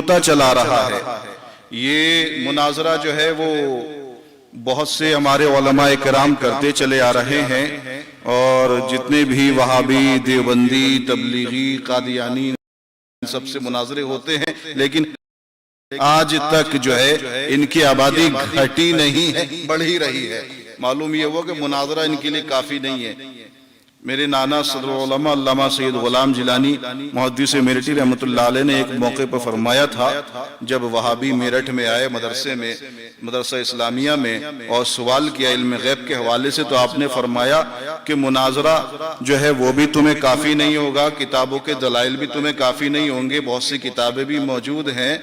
ہوتا چلا رہا ہے۔ یہ مناظرہ جو ہے وہ بہت سے ہمارے علماء کرام کرتے چلے آ رہے ہیں، اور جتنے بھی وہابی، دیوبندی، تبلیغی، قادیانی سب سے مناظرے ہوتے ہیں، لیکن آج تک جو ہے ان کی آبادی گھٹی نہیں ہے، بڑھ ہی رہی ہے۔ معلوم یہ ہوا کہ مناظرہ ان کے لیے کافی نہیں ہے۔ میرے نانا صدر العلماء علامہ سید غلام جیلانی محدث میرٹھی رحمۃ اللہ علیہ نے ایک موقع پر فرمایا تھا، جب وہابی میرٹھ میں آئے مدرسہ اسلامیہ میں، اور سوال کیا علم غیب کے حوالے سے، تو آپ نے فرمایا کہ مناظرہ جو ہے وہ بھی تمہیں کافی نہیں ہوگا، کتابوں کے دلائل بھی تمہیں کافی نہیں ہوں گے، بہت سی کتابیں بھی موجود ہیں،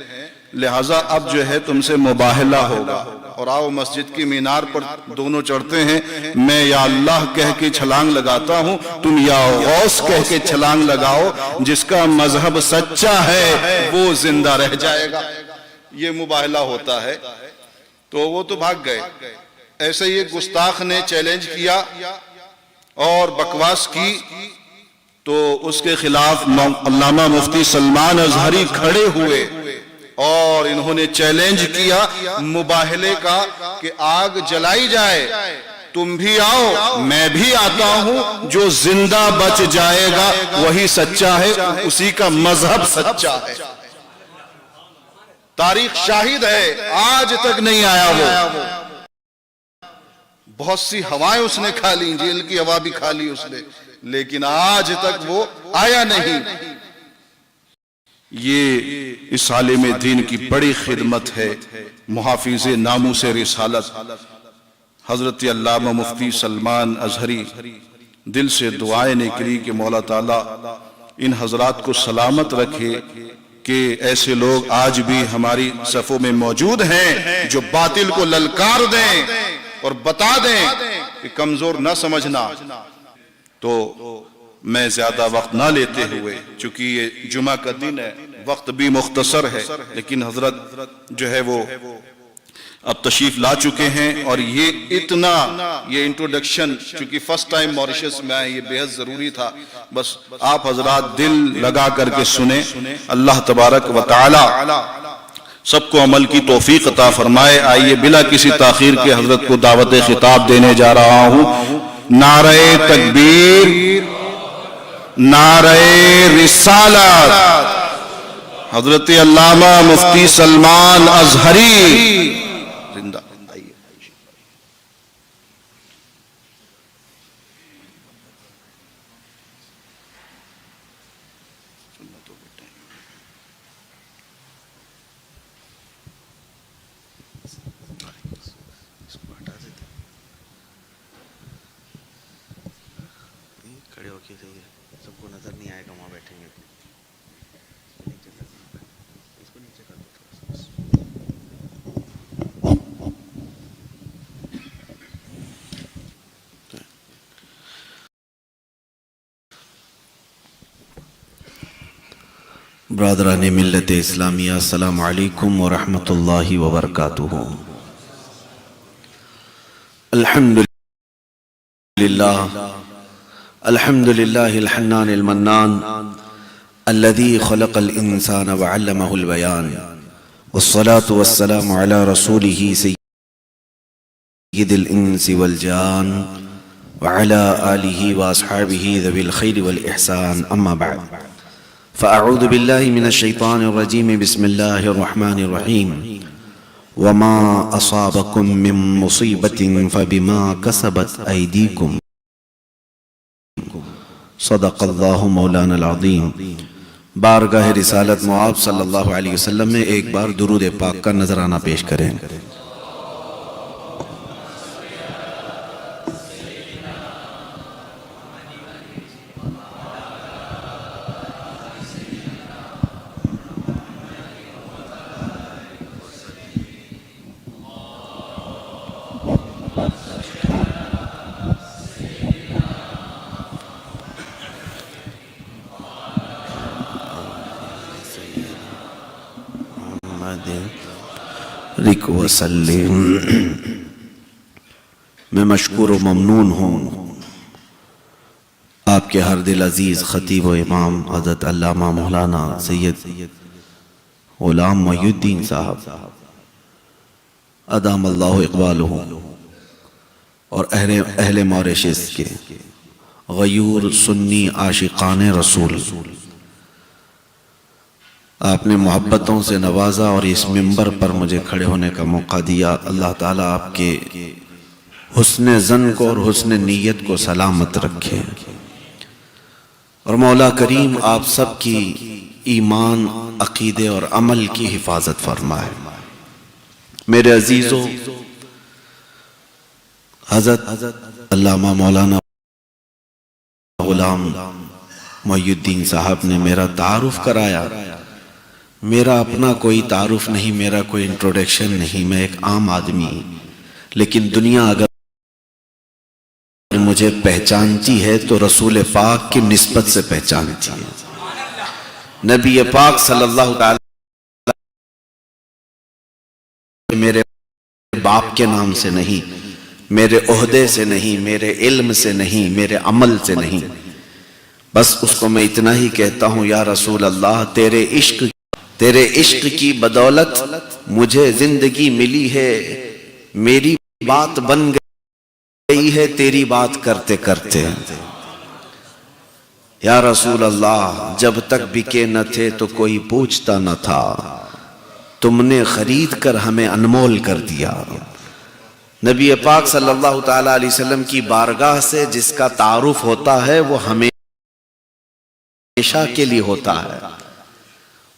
لہٰذا اب جو ہے تم سے مباہلہ ہوگا، اور آؤ مسجد کی مینار پر دونوں چڑھتے ہیں، میں یا اللہ کہہ کے چھلانگ لگاتا ہوں، تم یا غوث کہہ کے چھلانگ لگاؤ، جس کا مذہب سچا ہے وہ زندہ رہ جائے گا۔ یہ مباہلہ ہوتا ہے، تو وہ تو بھاگ گئے۔ ایسے ہی ایک گستاخ نے چیلنج کیا اور بکواس کی، تو اس کے خلاف علامہ مفتی سلمان ازہری کھڑے ہوئے اور انہوں نے چیلنج کیا مباہلے کا کہ آگ جلائی جائے، تم بھی آؤ میں بھی آتا ہوں، جو زندہ بچ جائے گا وہی سچا ہے، اسی کا مذہب سچا ہے۔ تاریخ شاہد ہے، آج تک نہیں آیا وہ۔ بہت سی ہوائیں اس نے کھا لی، جیل کی ہوا بھی کھا لی اس نے، لیکن آج تک وہ آیا نہیں۔ یہ اس عالم دین کی بڑی خدمت ہے، محافظ ناموس رسالت حضرت علامہ مفتی سلمان ازہری۔ دل سے دعائیں نکلی کہ مولا تعالیٰ ان حضرات کو سلامت رکھے، کہ ایسے لوگ آج بھی ہماری صفوں میں موجود ہیں جو باطل کو للکار دیں اور بتا دیں کہ کمزور نہ سمجھنا۔ تو میں زیادہ وقت نہ لیتے ہوئے، چونکہ یہ جمعہ کا دن ہے، وقت بھی مختصر ہے، لیکن حضرت جو ہے وہ اب تشریف لا چکے ہیں، اور یہ انٹروڈکشن چونکہ فرسٹ ٹائم موریشس میں آئے، یہ بہت ضروری تھا۔ بس آپ حضرات دل لگا کر کے سنیں، اللہ تبارک و تعالی سب کو عمل کی توفیق عطا فرمائے۔ آئیے بلا کسی تاخیر کے حضرت کو دعوت خطاب دینے جا رہا ہوں۔ نعرہ تکبیر، نعرہ رسالت، حضرت علامہ مفتی سلمان ازہری زندہ۔ کھڑے ہو کے سب کو نظر نہیں آئے گا، وہاں بیٹھیں گے۔ اس کو نیچے کر دو تھوڑا سا۔ برادران ملت اسلامیہ، السلام علیکم ورحمۃ اللہ وبرکاتہ۔ الحمد للہ الحنان المنان الذي خلق الانسان وعلمه البيان، والصلاة والسلام على رسوله سيد الانس والجان وعلى آله واصحابه ذوي الخير والإحسان، اما بعد، فاعوذ بالله من الشيطان الرجيم، بسم الله الرحمن الرحيم، وما اصابكم من مصيبة فبما كسبت ايديكم، صدق اللہ مولانا العظیم۔ بارگاہ رسالت معاب صلی اللہ علیہ وسلم میں ایک بار درود پاک کا نذرانہ پیش کریں۔ وسلم۔ میں مشکور و ممنون ہوں آپ کے ہر دل عزیز خطیب و امام حضرت علامہ مولانا سید غلام محی الدین صاحب ادام اللہ اقبالہ اور اہل موریشس کے غیور سنی عاشقان رسول، آپ نے محبتوں سے نوازا اور اس منبر پر مجھے کھڑے ہونے کا موقع دیا۔ اللہ تعالیٰ آپ کے حسن ظن کو اور حسن نیت کو سلامت رکھے، اور مولا کریم آپ سب کی ایمان، عقیدے اور عمل کی حفاظت فرمائے۔ میرے عزیزوں، حضرت علامہ مولانا غلام محی الدین صاحب نے میرا تعارف کرایا۔ میرا اپنا کوئی تعارف نہیں، میرا کوئی انٹروڈکشن نہیں، میں ایک عام آدمی، لیکن دنیا اگر مجھے پہچانتی ہے تو رسول پاک کی نسبت سے پہچانتی ہے۔ نبی پاک صلی اللہ تعالی میرے باپ کے نام سے نہیں، میرے عہدے سے نہیں، میرے علم سے نہیں، میرے عمل سے نہیں، بس اس کو میں اتنا ہی کہتا ہوں، یا رسول اللہ، تیرے عشق کی بدولت مجھے زندگی ملی ہے، میری بات بن گئی ہے تیری بات کرتے کرتے۔ یا رسول اللہ، جب تک بکے نہ تھے تو کوئی پوچھتا نہ تھا، تم نے خرید کر ہمیں انمول کر دیا۔ نبی پاک صلی اللہ تعالی علیہ وسلم کی بارگاہ سے جس کا تعارف ہوتا ہے وہ ہمیشہ کے لیے ہوتا ہے،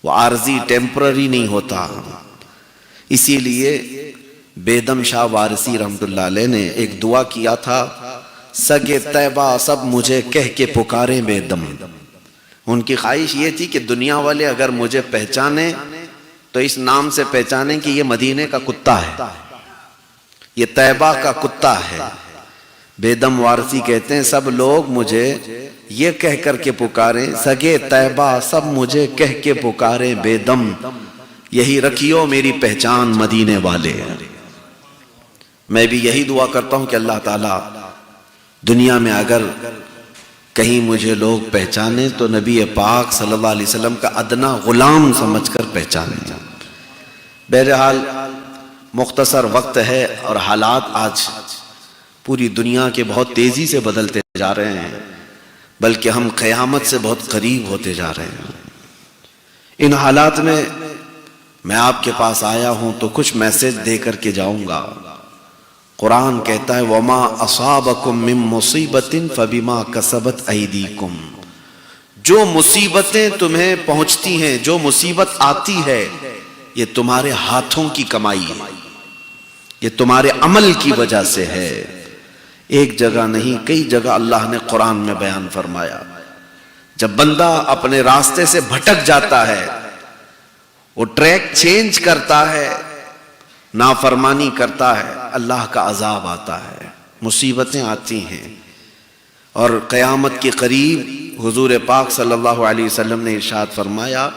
وہ عارضی ٹیمپرری نہیں ہوتا۔ اسی لیے بیدم شاہ وارثی رحمت اللہ علیہ نے ایک دعا کیا تھا، سگے طیبہ سب مجھے کہہ کے پکاریں بیدم۔ ان کی خواہش یہ تھی کہ دنیا والے اگر مجھے پہچانے تو اس نام سے پہچانیں کہ یہ مدینے کا کتا ہے، یہ طیبہ کا کتا ہے۔ بیدم وارثی کہتے ہیں سب لوگ مجھے یہ کہہ کر کے پکاریں، سگے طیبہ سب مجھے کہہ کے پکاریں بیدم، یہی رکھیو میری پہچان مدینے والے۔ میں بھی یہی دعا کرتا ہوں کہ اللہ تعالیٰ دنیا میں اگر کہیں مجھے لوگ پہچانے تو نبی پاک صلی اللہ علیہ وسلم کا ادنا غلام سمجھ کر پہچانے۔ بہرحال مختصر وقت ہے اور حالات آج پوری دنیا کے بہت تیزی سے بدلتے جا رہے ہیں، بلکہ ہم قیامت سے بہت قریب ہوتے جا رہے ہیں۔ ان حالات میں میں آپ کے پاس آیا ہوں تو کچھ میسج دے کر کے جاؤں گا۔ قرآن کہتا ہے وَمَا أَصَابَكُم مِّن مُّصِيبَةٍ فَبِمَا كَسَبَتْ أَيْدِيكُم، جو مصیبتیں تمہیں پہنچتی ہیں، جو مصیبت آتی ہے، یہ تمہارے ہاتھوں کی کمائی ہے، یہ تمہارے عمل کی وجہ سے ہے۔ ایک جگہ نہیں کئی جگہ اللہ نے قرآن میں بیان فرمایا، جب بندہ اپنے راستے سے بھٹک جاتا ہے، وہ ٹریک چینج کرتا ہے، نافرمانی کرتا ہے، اللہ کا عذاب آتا ہے، مصیبتیں آتی ہیں۔ اور قیامت کے قریب حضور پاک صلی اللہ علیہ وسلم نے ارشاد فرمایا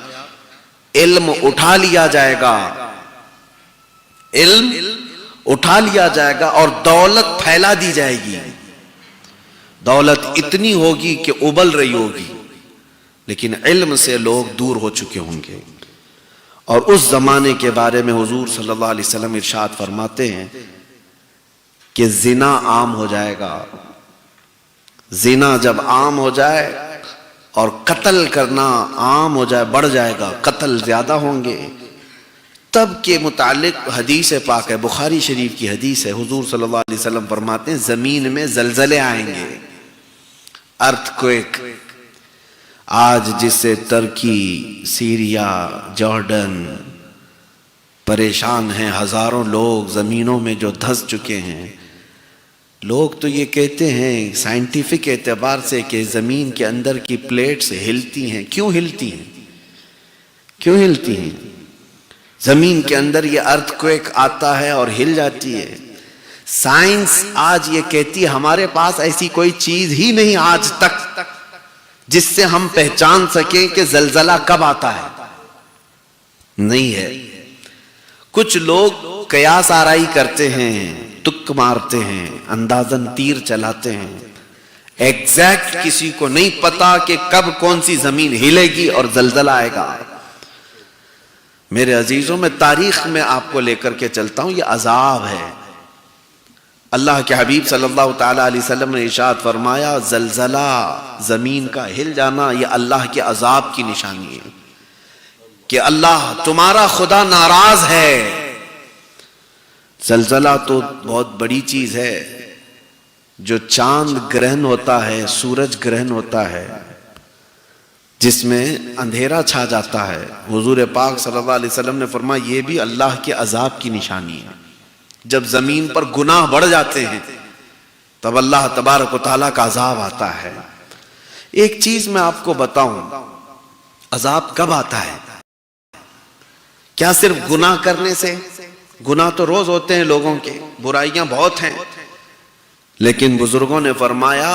علم اٹھا لیا جائے گا، علم اٹھا لیا جائے گا اور دولت پھیلا دی جائے گی۔ دولت اتنی ہوگی کہ ابل رہی ہوگی، لیکن علم سے لوگ دور ہو چکے ہوں گے۔ اور اس زمانے کے بارے میں حضور صلی اللہ علیہ وسلم ارشاد فرماتے ہیں کہ زنا عام ہو جائے گا۔ زنا جب عام ہو جائے اور قتل کرنا عام ہو جائے، بڑھ جائے گا، قتل زیادہ ہوں گے، تب کے متعلق حدیث پاک ہے، بخاری شریف کی حدیث ہے، حضور صلی اللہ علیہ وسلم فرماتے ہیں زمین میں زلزلے آئیں گے، ارتھ کوئک۔ آج جس سے ترکی، سیریا، جارڈن پریشان ہیں، ہزاروں لوگ زمینوں میں جو دھس چکے ہیں، لوگ تو یہ کہتے ہیں سائنٹیفک اعتبار سے کہ زمین کے اندر کی پلیٹس ہلتی ہیں۔ کیوں ہلتی ہیں؟ کیوں ہلتی ہیں؟ زمین کے اندر یہ ارتھ کوئک آتا ہے اور ہل جاتی ہے۔ سائنس آج یہ کہتی ہے ہمارے پاس ایسی کوئی چیز ہی نہیں آج تک جس سے ہم پہچان سکیں کہ زلزلہ کب آتا ہے، نہیں ہے۔ کچھ لوگ قیاس آرائی کرتے ہیں، تک مارتے ہیں، اندازن تیر چلاتے ہیں، ایگزیکٹ کسی کو نہیں پتا کہ کب کون سی زمین ہلے گی اور زلزلہ آئے گا۔ میرے عزیزوں، میں تاریخ میں آپ کو لے کر کے چلتا ہوں، یہ عذاب ہے۔ اللہ کے حبیب صلی اللہ تعالی علیہ وسلم نے ارشاد فرمایا، زلزلہ، زمین کا ہل جانا، یہ اللہ کے عذاب کی نشانی ہے کہ اللہ تمہارا خدا ناراض ہے۔ زلزلہ تو بہت بڑی چیز ہے، جو چاند گرہن ہوتا ہے، سورج گرہن ہوتا ہے، جس میں اندھیرا چھا جاتا ہے، حضور پاک صلی اللہ علیہ وسلم نے فرمایا یہ بھی اللہ کے عذاب کی نشانی ہے۔ جب زمین پر گناہ بڑھ جاتے ہیں تب اللہ تبارک و تعالیٰ کا عذاب آتا ہے۔ ایک چیز میں آپ کو بتاؤں، عذاب کب آتا ہے؟ کیا صرف گناہ کرنے سے؟ گناہ تو روز ہوتے ہیں لوگوں کے، برائیاں بہت ہیں، لیکن بزرگوں نے فرمایا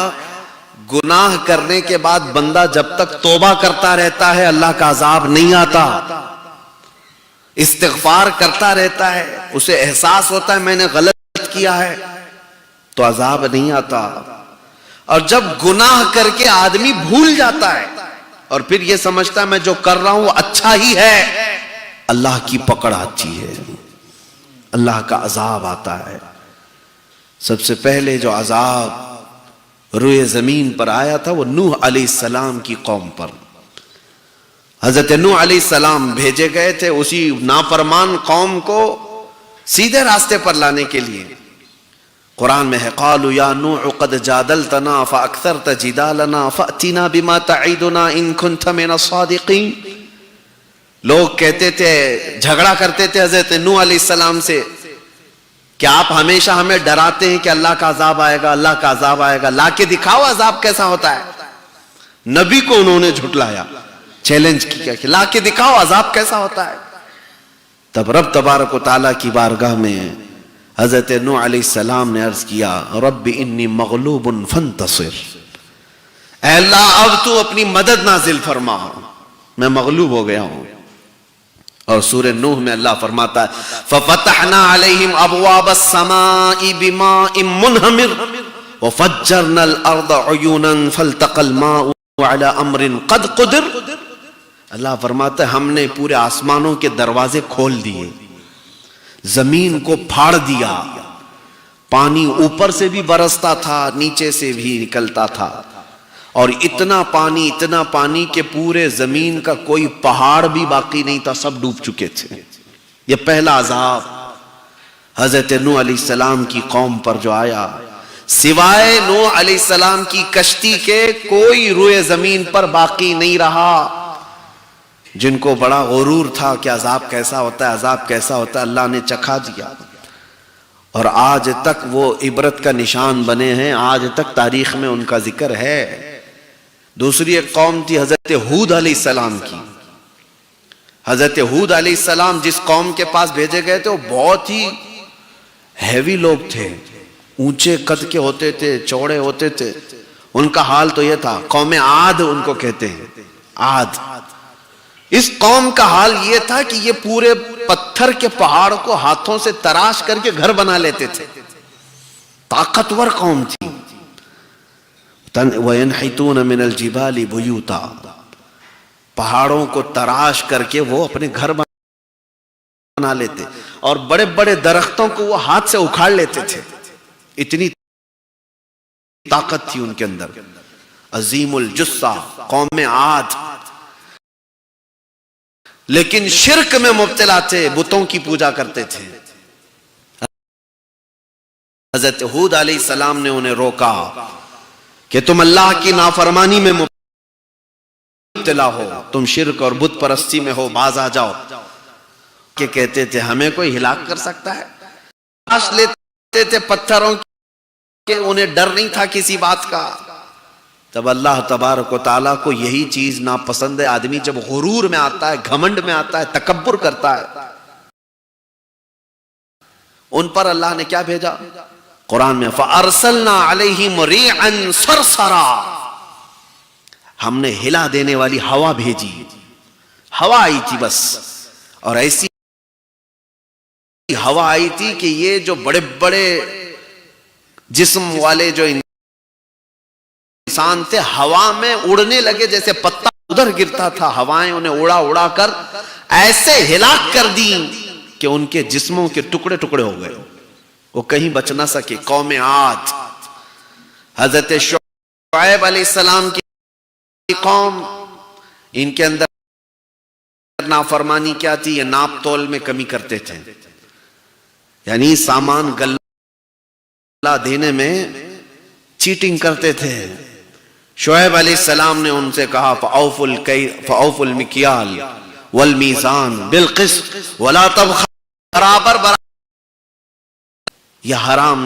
گناہ کرنے کے بعد بندہ جب تک توبہ کرتا رہتا ہے اللہ کا عذاب نہیں آتا، استغفار کرتا رہتا ہے، اسے احساس ہوتا ہے میں نے غلط کیا ہے، تو عذاب نہیں آتا۔ اور جب گناہ کر کے آدمی بھول جاتا ہے اور پھر یہ سمجھتا ہے میں جو کر رہا ہوں وہ اچھا ہی ہے، اللہ کی پکڑ آتی ہے، اللہ کا عذاب آتا ہے۔ سب سے پہلے جو عذاب روئے زمین پر آیا تھا وہ نوح علیہ السلام کی قوم پر۔ حضرت نوح علیہ السلام بھیجے گئے تھے اسی نافرمان قوم کو سیدھے راستے پر لانے کے لیے۔ قرآن میں ہے قالوا یا نوح قد جادلتنا فاکثرت جدالنا فأتنا بما تعیدنا ان کنت من الصادقین۔ لوگ کہتے تھے، جھگڑا کرتے تھے حضرت نوح علیہ السلام سے کہ آپ ہمیشہ ہمیں ڈراتے ہیں کہ اللہ کا عذاب آئے گا، اللہ کا عذاب آئے گا، لا کے دکھاؤ عذاب کیسا ہوتا ہے۔ نبی کو انہوں نے جھٹلایا، چیلنج کیا کہ لا کے دکھاؤ عذاب کیسا ہوتا ہے۔ تب رب تبارک و تعالیٰ کی بارگاہ میں حضرت نوح علیہ السلام نے عرض کیا رب انی مغلوب فانتصر، اے اللہ اب تو اپنی مدد نازل فرما، میں مغلوب ہو گیا ہوں۔ اور سورہ نوح میں اللہ فرماتا ہے فَفَتَحْنَا عَلَيْهِمْ أَبْوَابَ السَّمَاءِ بِمَاءٍ مُنْهَمِرٍ وَفَجَّرْنَا الْأَرْضَ عُيُونًا فَالْتَقَى الْمَاءُ عَلَى أَمْرٍ قَدْ قُدِرَ۔ اللہ فرماتا ہے ہم نے پورے آسمانوں کے دروازے کھول دیے، زمین کو پھاڑ دیا، پانی اوپر سے بھی برستا تھا نیچے سے بھی نکلتا تھا، اور اتنا پانی کہ پورے زمین کا کوئی پہاڑ بھی باقی نہیں تھا، سب ڈوب چکے تھے۔ یہ پہلا عذاب حضرت نوح علیہ السلام کی قوم پر جو آیا، سوائے نوح علیہ السلام کی کشتی کے کوئی روئے زمین پر باقی نہیں رہا۔ جن کو بڑا غرور تھا کہ عذاب کیسا ہوتا ہے، عذاب کیسا ہوتا ہے، اللہ نے چکھا دیا، اور آج تک وہ عبرت کا نشان بنے ہیں، آج تک تاریخ میں ان کا ذکر ہے۔ دوسری ایک قوم تھی حضرت ہود علیہ السلام کی۔ حضرت ہود علیہ السلام جس قوم کے پاس بھیجے گئے تھے وہ بہت ہی ہیوی لوگ تھے، اونچے قد کے ہوتے تھے، چوڑے ہوتے تھے۔ ان کا حال تو یہ تھا، قوم عاد ان کو کہتے ہیں، عاد۔ اس قوم کا حال یہ تھا کہ یہ پورے پتھر کے پہاڑ کو ہاتھوں سے تراش کر کے گھر بنا لیتے تھے، طاقتور قوم تھی۔ وَيَنْحِتُونَ مِنَ الْجِبَالِ بُيُوتًا، پہاڑوں کو تراش کر کے وہ اپنے گھر بنا لیتے، اور بڑے بڑے درختوں کو وہ ہاتھ سے اکھاڑ لیتے تھے، اتنی طاقت تھی ان کے اندر۔ عظیم الجثہ قوم عاد، لیکن شرک میں مبتلا تھے، بتوں کی پوجا کرتے تھے۔ حضرت ہود علیہ السلام نے انہیں روکا کہ تم اللہ کی نافرمانی میں مبتلا ہو، تم شرک اور بت پرستی میں ہو، باز آ جاؤ۔ کہ کہتے تھے ہمیں کوئی ہلاک کر سکتا ہے، تلاش لیتے تھے پتھروں کے، انہیں ڈر نہیں تھا کسی بات کا۔ تب اللہ تبارک و تعالیٰ کو یہی چیز ناپسند ہے، آدمی جب غرور میں آتا ہے، گھمنڈ میں آتا ہے، تکبر کرتا ہے۔ ان پر اللہ نے کیا بھیجا؟ قرآن میں فَأَرْسَلْنَا عَلَيْهِمْ رِيحًا صَرْصَرًا، ہم نے ہلا دینے والی ہوا بھیجی، ہوا آئی تھی بس، اور ایسی ہوا آئی تھی کہ یہ جو بڑے بڑے جسم والے جو انسان تھے ہوا میں اڑنے لگے، جیسے پتا ادھر گرتا تھا، ہوائیں انہیں اڑا اڑا کر ایسے ہلاک کر دی کہ ان کے جسموں کے ٹکڑے ٹکڑے ہو گئے، وہ کہیں بچ نہ سکے۔ قوم عاد، حضرت شعیب علیہ السلام کی قوم، ان کے اندر نافرمانی کیا تھی؟ یہ ناپ تول میں کمی کرتے تھے، یعنی سامان گلہ دینے میں چیٹنگ کرتے تھے۔ شعیب علیہ السلام نے ان سے کہا فَأَوْفُوا الْمِكْيَالَ وَالْمِيزَانَ بِالْقِسْطِ وَلَا تَبْخَسُوا، برابر یہ حرام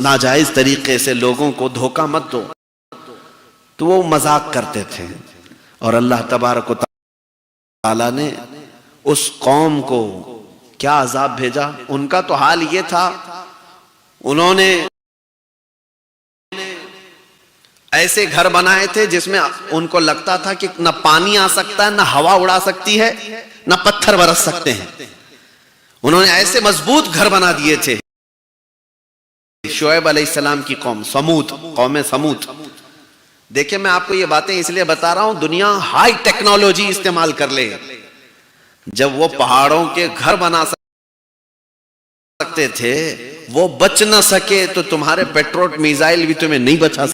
ناجائز طریقے سے لوگوں کو دھوکہ مت دو۔ تو وہ مذاق کرتے تھے، اور اللہ تبارک و تعالی نے اس قوم کو کیا عذاب بھیجا؟ ان کا تو حال یہ تھا، انہوں نے ایسے گھر بنائے تھے جس میں ان کو لگتا تھا کہ نہ پانی آ سکتا ہے، نہ ہوا اڑا سکتی ہے، نہ پتھر برس سکتے ہیں۔ انہوں نے ایسے مضبوط گھر بنا دیے تھے۔ شعیب علیہ السلام کی قوم سمود، قوم سمود، دیکھیں میں آپ کو یہ باتیں اس لیے بتا رہا ہوں، دنیا ہائی ٹیکنالوجی استعمال کر لے، جب وہ پہاڑوں کے گھر بنا سکتے تھے، وہ بچ نہ سکے تو تمہارے پیٹروٹ میزائل بھی تمہیں نہیں بچا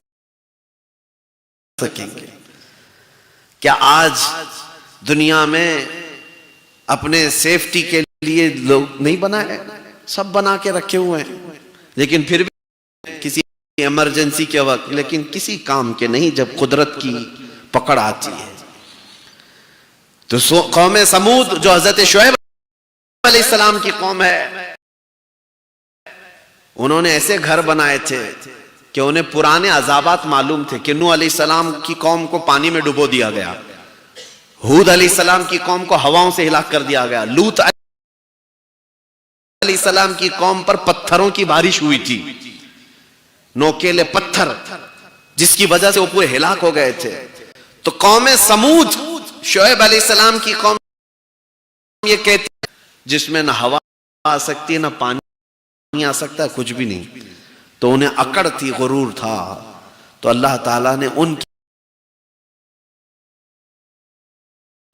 سکیں گے۔ کیا آج دنیا میں اپنے سیفٹی کے لیے لوگ نہیں بنائے؟ سب بنا کے رکھے ہوئے ہیں، لیکن پھر بھی کسی ایمرجنسی کے وقت، لیکن کسی کام کے نہیں جب قدرت کی پکڑ آتی ہے۔ تو قوم سمود جو حضرت شعیب علیہ السلام کی قوم ہے، انہوں نے ایسے گھر بنائے تھے کہ انہیں پرانے عذابات معلوم تھے کہ نوح علیہ السلام کی قوم کو پانی میں ڈبو دیا گیا، ہود علیہ السلام کی قوم کو ہواؤں سے ہلاک کر دیا گیا، لوط علیہ السلام کی قوم پر پتھروں کی بارش ہوئی تھی، نوکیلے پتھر، جس کی وجہ سے وہ پورے ہلاک ہو گئے تھے۔ تو قوم سمود، شعیب علیہ السلام کی قوم یہ کہتی ہے جس میں نہ ہوا آ سکتی ہے، نہ پانی آ سکتا ہے، کچھ بھی نہیں۔ تو انہیں اکڑ تھی، غرور تھا، تو اللہ تعالیٰ نے ان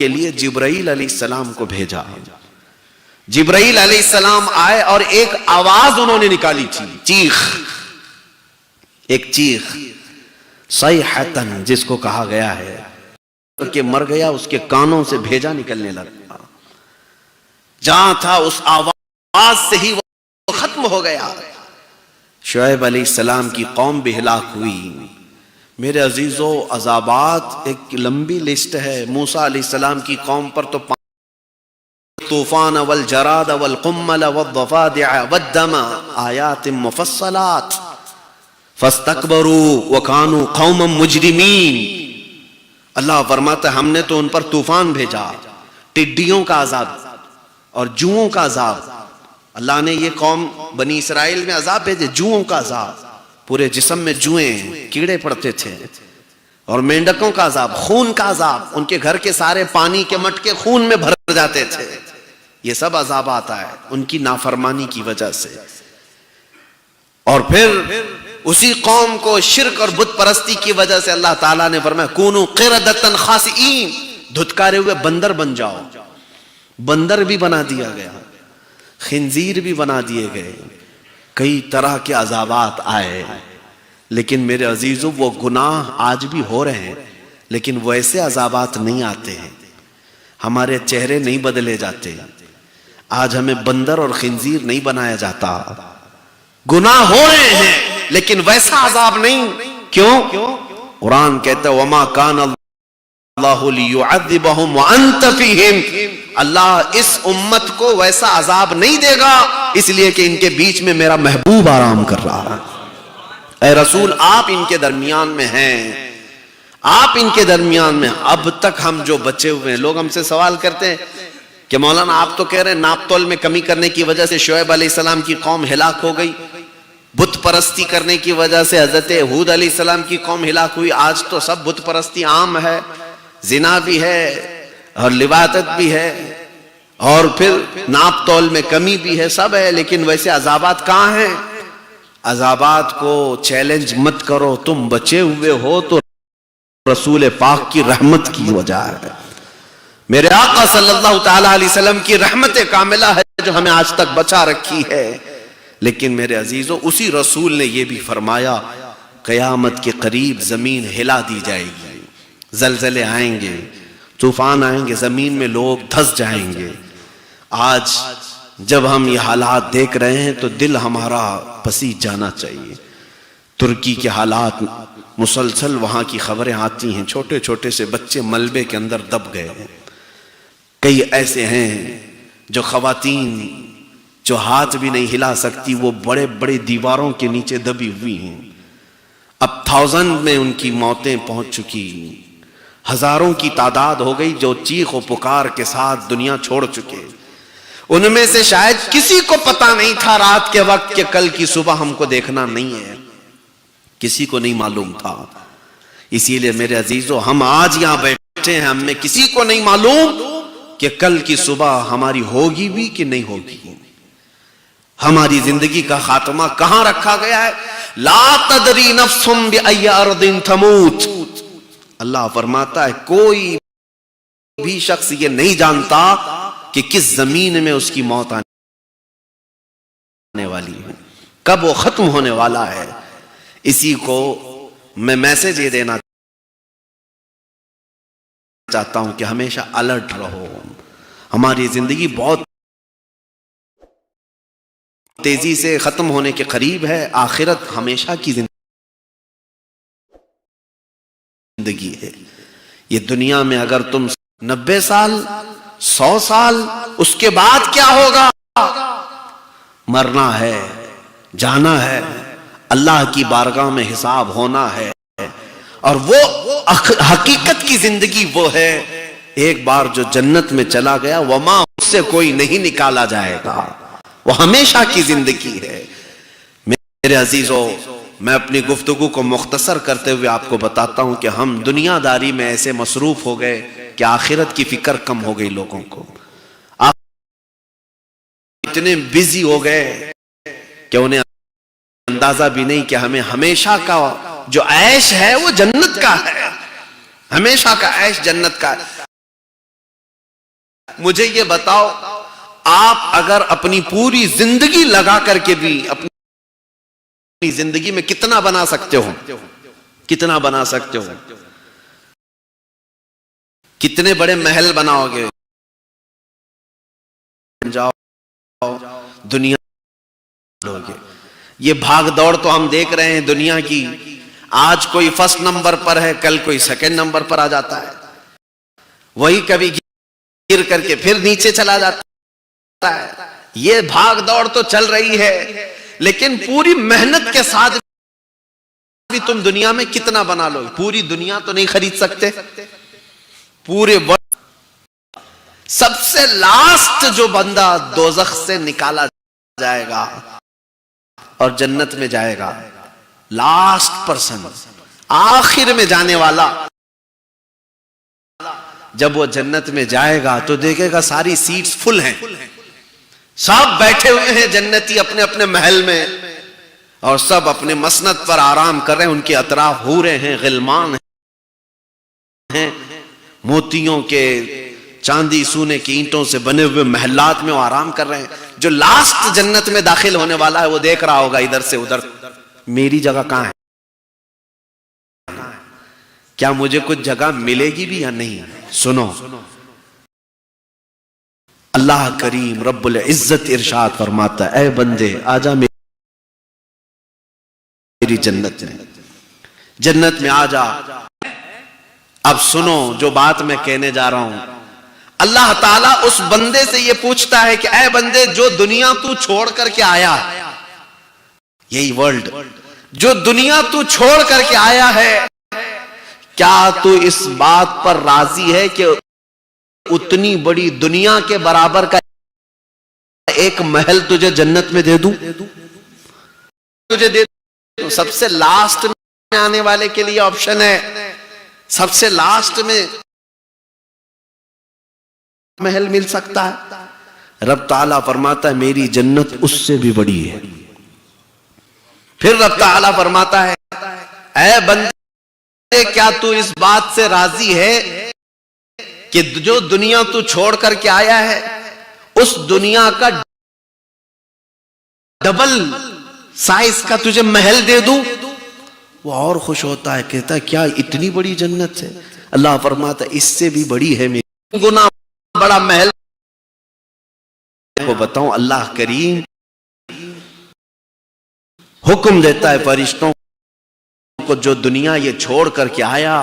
کے لیے جبرائیل علیہ السلام کو بھیجا۔ جبرائیل علیہ السلام آئے اور ایک آواز انہوں نے نکالی تھی، چیخ، ایک چیخ، صیحتن جس کو کہا گیا ہے کہ مر گیا، اس کے کانوں سے بھیجا نکلنے لگا، جہاں تھا اس آواز سے ہی وہ ختم ہو گیا۔ شعیب علیہ السلام کی قوم بھی ہلاک ہوئی۔ میرے عزیزو، عذابات ایک لمبی لسٹ ہے۔ موسیٰ علیہ السلام کی قوم پر تو طوفان والجراد والقمل والضفادع والدم آیات مفصلات فاستکبروا وکانوا قوما مجرمین۔ اللہ فرماتا ہے ہم نے تو ان پر طوفان بھیجا، ٹڈیوں کا عذاب اور جوؤں کا عذاب۔ اللہ نے یہ قوم بنی اسرائیل میں عذاب بھیجے، جوؤں کا عذاب، پورے جسم میں جوئیں، کیڑے پڑتے تھے، اور مینڈکوں کا عذاب، خون کا عذاب، ان کے گھر کے سارے پانی کے مٹکے خون میں بھر جاتے تھے۔ یہ سب عذاب آتا ہے ان کی نافرمانی کی وجہ سے۔ اور پھر اسی قوم کو شرک اور بت پرستی کی وجہ سے اللہ تعالیٰ نے فرمایا کونوا قردۃ خاسئین، دھتکارے ہوئے بندر بن جاؤ۔ بندر بھی بنا دیا گیا، خنزیر بھی بنا دیے گئے، کئی طرح کے عذابات آئے۔ لیکن میرے عزیزو، وہ گناہ آج بھی ہو رہے ہیں، لیکن ویسے عذابات نہیں آتے ہیں، ہمارے چہرے نہیں بدلے جاتے، آج ہمیں بندر اور خنزیر نہیں بنایا جاتا۔ گناہ ہو رہے ہیں لیکن ویسا عذاب نہیں۔ کیوں؟ قرآن کہتا ہے وَمَا كَانَ اللَّهُ لِيُعَذِّبَهُمْ وَأَنْتَ فِيهِمْ، اللہ اس امت کو ویسا عذاب نہیں دے گا، اس لیے کہ ان کے بیچ میں میرا محبوب آرام کر رہا ہے۔ اے رسول، آپ ان کے درمیان میں ہیں، آپ ان کے درمیان میں۔ اب تک ہم جو بچے ہوئے ہیں، لوگ ہم سے سوال کرتے ہیں کہ مولانا آپ تو کہہ رہے ہیں ناپ تول میں کمی کرنے کی وجہ سے شعیب علیہ السلام کی قوم ہلاک ہو گئی، بت پرستی کرنے کی وجہ سے حضرت ہود علیہ السلام کی قوم ہلاک ہوئی، آج تو سب بت پرستی عام ہے، زنا بھی ہے اور لواطت بھی ہے، اور پھر ناپ تول میں کمی بھی ہے، سب ہے، لیکن ویسے عذابات کہاں ہیں؟ عذابات کو چیلنج مت کرو، تم بچے ہوئے ہو تو رسول پاک کی رحمت کی وجہ ہے، میرے آقا صلی اللہ تعالی علیہ وسلم کی رحمت کاملہ ہے جو ہمیں آج تک بچا رکھی ہے۔ لیکن میرے عزیزوں، اسی رسول نے یہ بھی فرمایا قیامت کے قریب زمین ہلا دی جائے گی، زلزلے آئیں گے، طوفان آئیں گے، زمین میں لوگ دھس جائیں گے۔ آج جب ہم یہ حالات دیکھ رہے ہیں تو دل ہمارا پسیج جانا چاہیے۔ ترکی کے حالات مسلسل وہاں کی خبریں آتی ہیں، چھوٹے چھوٹے سے بچے ملبے کے اندر دب گئے ہیں۔ کئی ایسے ہیں جو خواتین جو ہاتھ بھی نہیں ہلا سکتی، وہ بڑے بڑے دیواروں کے نیچے دبی ہوئی ہیں۔ اب 1000 میں ان کی موتیں پہنچ چکی، ہزاروں کی تعداد ہو گئی جو چیخ و پکار کے ساتھ دنیا چھوڑ چکے۔ ان میں سے شاید کسی کو پتا نہیں تھا رات کے وقت کہ کل کی صبح ہم کو دیکھنا نہیں ہے، کسی کو نہیں معلوم تھا۔ اسی لیے میرے عزیزو، ہم آج یہاں بیٹھے ہیں، ہم میں کسی کو نہیں معلوم کہ کل کی صبح ہماری ہوگی بھی کہ نہیں ہوگی۔ ہماری زندگی کا خاتمہ کہاں رکھا گیا ہے؟ لا تدری نفس بأی ارض تموت۔ اللہ فرماتا ہے کوئی بھی شخص یہ نہیں جانتا کہ کس زمین میں اس کی موت آنے والی ہے، کب وہ ختم ہونے والا ہے۔ اسی کو میں میسج یہ دینا چاہتا ہوں کہ ہمیشہ الرٹ رہو۔ ہماری زندگی بہت تیزی سے ختم ہونے کے قریب ہے، آخرت ہمیشہ کی زندگی ہے۔ یہ دنیا میں اگر تم 90 سال 100 سال، اس کے بعد کیا ہوگا؟ مرنا ہے، جانا ہے، اللہ کی بارگاہ میں حساب ہونا ہے۔ اور وہ حقیقت کی زندگی وہ ہے، ایک بار جو جنت میں چلا گیا وما اس سے کوئی نہیں نکالا جائے گا، وہ ہمیشہ کی زندگی ہے۔ میرے عزیزو، میں اپنی گفتگو کو مختصر کرتے ہوئے آپ کو بتاتا ہوں کہ ہم دنیا داری میں ایسے مصروف ہو گئے کہ آخرت کی فکر کم ہو گئی لوگوں کو۔ اتنے بزی ہو گئے کہ انہیں اندازہ بھی نہیں کہ ہمیں ہمیشہ کا جو عیش ہے وہ جنت کا ہے، ہمیشہ کا عیش جنت کا ہے۔ مجھے یہ بتاؤ، آپ اگر اپنی پوری زندگی لگا کر کے بھی اپنی زندگی میں کتنا بنا سکتے ہو؟ کتنا بنا سکتے ہو؟ کتنے بڑے محل بناؤ گے؟ جاؤ دنیا لوگے۔ یہ بھاگ دوڑ تو ہم دیکھ رہے ہیں دنیا کی، آج کوئی فرسٹ نمبر پر ہے، کل کوئی سیکنڈ نمبر پر آ جاتا ہے، وہی کبھی گر کر کے پھر نیچے چلا جاتا ہے۔ یہ بھاگ دوڑ تو چل رہی ہے، لیکن پوری محنت کے ساتھ بھی تم دنیا میں کتنا بنا لو؟ پوری دنیا تو نہیں خرید سکتے۔ پورے سب سے لاسٹ جو بندہ دوزخ سے نکالا جائے گا اور جنت میں جائے گا، لاسٹ پرسن، آخر میں جانے والا، جب وہ جنت میں جائے گا تو دیکھے گا ساری سیٹس فل ہیں، سب بیٹھے ہوئے ہیں جنتی اپنے اپنے محل میں، اور سب اپنے مسند پر آرام کر رہے ہیں، ان کے اطراف حوریں ہیں، غلمان ہیں، موتیوں کے، چاندی سونے کی اینٹوں سے بنے ہوئے محلات میں وہ آرام کر رہے ہیں۔ جو لاسٹ جنت میں داخل ہونے والا ہے وہ دیکھ رہا ہوگا ادھر سے ادھر، میری جگہ کہاں ہے؟ کیا مجھے کچھ جگہ ملے گی بھی یا نہیں؟ سنو، اللہ کریم رب العزت ارشاد فرماتا ہے، اے بندے آجا میری جنت میں، جنت میں آجا۔ اب سنو جو بات میں کہنے جا رہا ہوں، اللہ تعالیٰ اس بندے سے یہ پوچھتا ہے کہ اے بندے جو دنیا تو چھوڑ کر کے آیا، یہی ورلڈ، جو دنیا تو چھوڑ کر کے آیا ہے، کیا تو اس بات پر راضی ہے کہ اتنی بڑی دنیا کے برابر کا ایک محل تجھے جنت میں دے دوں؟ تجھے دے دوں۔ سب سے لاسٹ میں آنے والے کے لیے آپشن ہے، سب سے لاسٹ میں محل مل سکتا ہے۔ رب تعالیٰ فرماتا ہے میری جنت اس سے بھی بڑی ہے۔ پھر رب تعالیٰ فرماتا ہے اے بندے کیا تو اس بات سے راضی ہے کہ جو دنیا تو چھوڑ کر کے آیا ہے اس دنیا کا ڈبل سائز کا تجھے محل دے دوں؟ وہ اور خوش ہوتا ہے، کہتا ہے کیا اتنی بڑی جنت ہے؟ اللہ فرماتا ہے اس سے بھی بڑی ہے، میری گنا بڑا محل کو بتاؤں۔ اللہ کریم حکم دیتا ہے فرشتوں کو، جو دنیا یہ چھوڑ کر کے آیا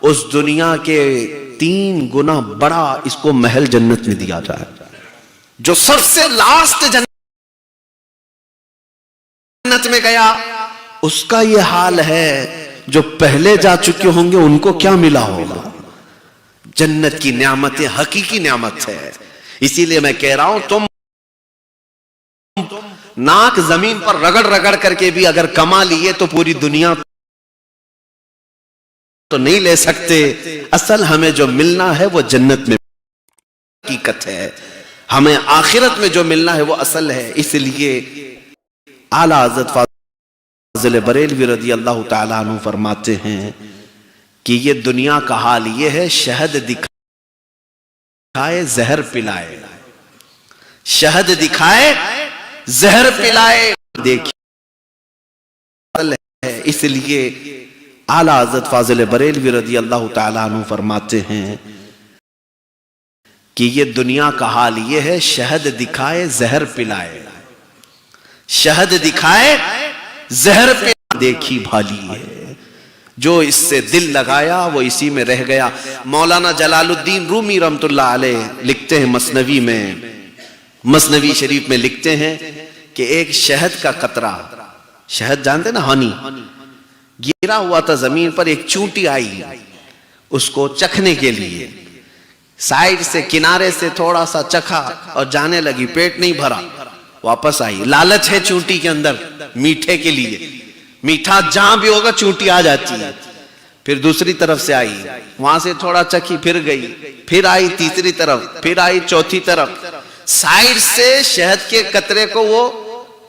اس دنیا کے 3 گنا بڑا اس کو محل جنت میں دیا جائے۔ جو سب سے لاسٹ جنت میں گیا اس کا یہ حال ہے، جو پہلے جا چکے ہوں گے ان کو کیا ملا ہوگا؟ جنت کی نعمتیں حقیقی نعمت ہے۔ اسی لیے میں کہہ رہا ہوں تم ناک زمین پر رگڑ رگڑ کر کے بھی اگر کما لیے تو پوری دنیا تو نہیں لے سکتے۔ اصل ہمیں جو ملنا ہے وہ جنت میں حقیقت ہے، ہمیں آخرت میں جو ملنا ہے وہ اصل ہے۔ اس لیے اعلیٰ حضرت فاضل بریلوی رضی اللہ تعالیٰ عنہ فرماتے ہیں کہ یہ دنیا کا حال یہ ہے، شہد دکھائے زہر پلائے، شہد دکھائے زہر پلائے۔ دیکھیے اس لیے اعلیٰ حضرت فاضل بریلوی رضی اللہ تعالیٰ عنہ فرماتے ہیں کہ یہ دنیا کا حال یہ ہے، شہد دکھائے زہر پلائے، شہد دکھائے زہر پلائے۔ دیکھی بھالی ہے، جو اس سے دل لگایا وہ اسی میں رہ گیا۔ مولانا جلال الدین رومی رحمت اللہ علیہ لکھتے ہیں مثنوی میں، مثنوی شریف میں لکھتے ہیں کہ ایک شہد کا قطرہ، شہد جانتے نا ہنی، گرا ہوا تھا زمین پر، ایک چونٹی آئی اس کو چکھنے کے لیے، سائیڈ سے کنارے سے تھوڑا سا چکھا اور جانے لگی، پیٹ نہیں بھرا، واپس آئی۔ لالچ ہے چونٹی کے اندر میٹھے کے لیے، میٹھا جہاں بھی ہوگا چونٹی آ جاتی ہے۔ پھر دوسری طرف سے آئی، وہاں سے تھوڑا چکھی، پھر گئی، پھر آئی تیسری طرف، پھر آئی چوتھی طرف، سائیڈ سے شہد کے قطرے کو وہ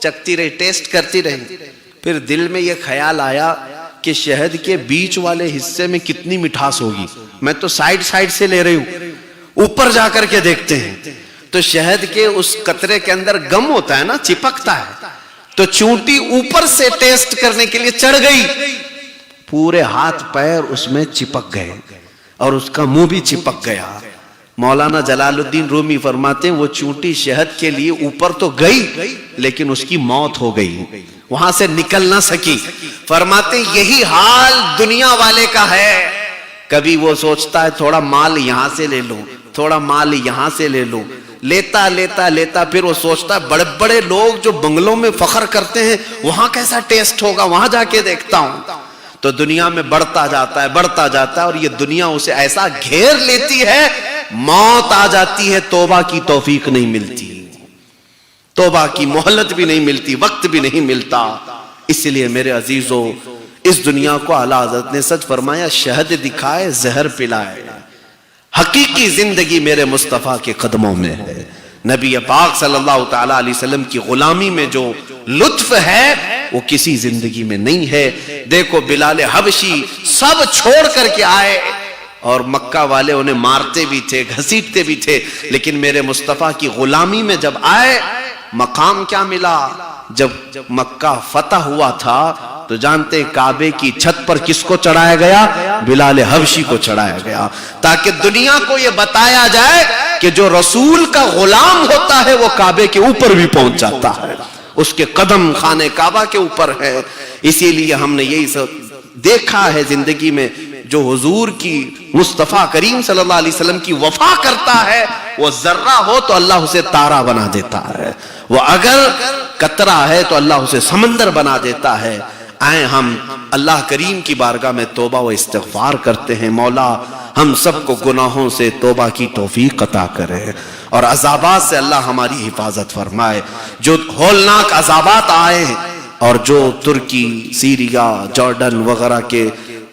چکتی رہی، ٹیسٹ کرتی رہی۔ پھر دل میں یہ خیال آیا کہ شہد کے بیچ والے حصے میں کتنی مٹھاس ہوگی، میں تو سائیڈ سے لے رہی ہوں، اوپر جا کر کے دیکھتے ہیں تو شہد کے اس قطرے کے اندر گم ہوتا ہے نا، چپکتا ہے، تو چونٹی اوپر سے ٹیسٹ کرنے کے لیے چڑھ گئی، پورے ہاتھ پیر اس میں چپک گئے اور اس کا منہ بھی چپک گیا۔ مولانا جلال الدین رومی فرماتے ہیں وہ چونٹی شہد کے لیے اوپر تو گئی لیکن اس کی موت ہو گئی، وہاں سے نکل نہ سکی۔ فرماتے ہیں یہی حال دنیا والے کا ہے، کبھی وہ سوچتا ہے تھوڑا مال یہاں سے لے لوں، تھوڑا مال یہاں سے لے لوں، لیتا لیتا لیتا پھر وہ سوچتا ہے بڑے بڑے لوگ جو بنگلوں میں فخر کرتے ہیں وہاں کیسا ٹیسٹ ہوگا، وہاں جا کے دیکھتا ہوں۔ تو دنیا میں بڑھتا جاتا ہے اور یہ دنیا اسے ایسا گھیر لیتی ہے، موت آ جاتی ہے، توبہ کی توفیق نہیں ملتی، توبہ کی مہلت بھی نہیں ملتی، وقت بھی نہیں ملتا۔ اس لیے میرے عزیزو، اس دنیا کو اعلیٰ حضرت نے سچ فرمایا، شہد دکھائے زہر پلائے۔ حقیقی زندگی میرے مصطفیٰ کے قدموں میں ہے۔ نبی پاک صلی اللہ تعالیٰ علیہ وسلم کی غلامی میں جو لطف ہے وہ کسی زندگی میں نہیں ہے۔ دیکھو بلال حبشی سب چھوڑ کر کے آئے اور مکہ والے انہیں مارتے بھی تھے، گھسیٹتے بھی تھے، لیکن میرے مصطفیٰ کی غلامی میں جب آئے مقام کیا ملا؟ جب مکہ فتح ہوا تھا تو جانتے کعبے کی چھت پر کس کو چڑھایا گیا؟ بلال حبشی کو چڑھایا گیا، تاکہ دنیا کو یہ بتایا جائے کہ جو رسول کا غلام ہوتا ہے وہ کعبے کے اوپر بھی پہنچ جاتا ہے، اس کے قدم خانہ کعبہ کے اوپر ہے۔ اسی لیے ہم نے یہی دیکھا ہے زندگی میں، جو حضور کی مصطفیٰ کریم صلی اللہ علیہ وسلم کی وفا کرتا ہے وہ ذرہ ہو تو اللہ اسے تارا بنا دیتا ہے، وہ اگر قطرہ ہے تو اللہ اسے سمندر بنا دیتا ہے۔ آئیں ہم اللہ کریم کی بارگاہ میں توبہ و استغفار کرتے ہیں، مولا ہم سب کو گناہوں سے توبہ کی توفیق عطا کرے اور عذابات سے اللہ ہماری حفاظت فرمائے۔ جو ہولناک عذابات آئے اور جو ترکی، سیریا، جارڈن وغیرہ کے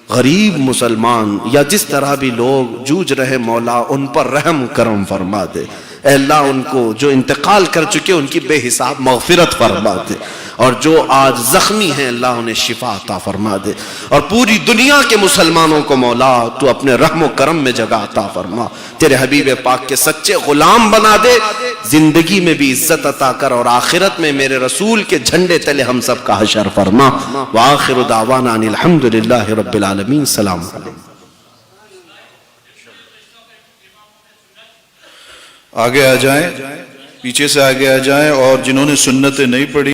غریب مسلمان یا جس طرح بھی لوگ جوجھ رہے، مولا ان پر رحم کرم فرما دے۔ اے اللہ ان کو جو انتقال کر چکے ان کی بے حساب مغفرت فرما دے اور جو آج زخمی ہیں اللہ انہیں شفا عطا فرما دے، اور پوری دنیا کے مسلمانوں کو مولا تو اپنے رحم و کرم میں جگہ عطا فرما، تیرے حبیب پاک کے سچے غلام بنا دے، زندگی میں بھی عزت عطا کر، اور آخرت میں میرے رسول کے جھنڈے تلے ہم سب کا حشر فرما۔ وآخر دعوانا ان الحمدللہ رب العالمین۔ السلام علیکم۔ آگے آ جائیں، پیچھے سے آگے آ جائیں، اور جنہوں نے سنتیں نہیں پڑھی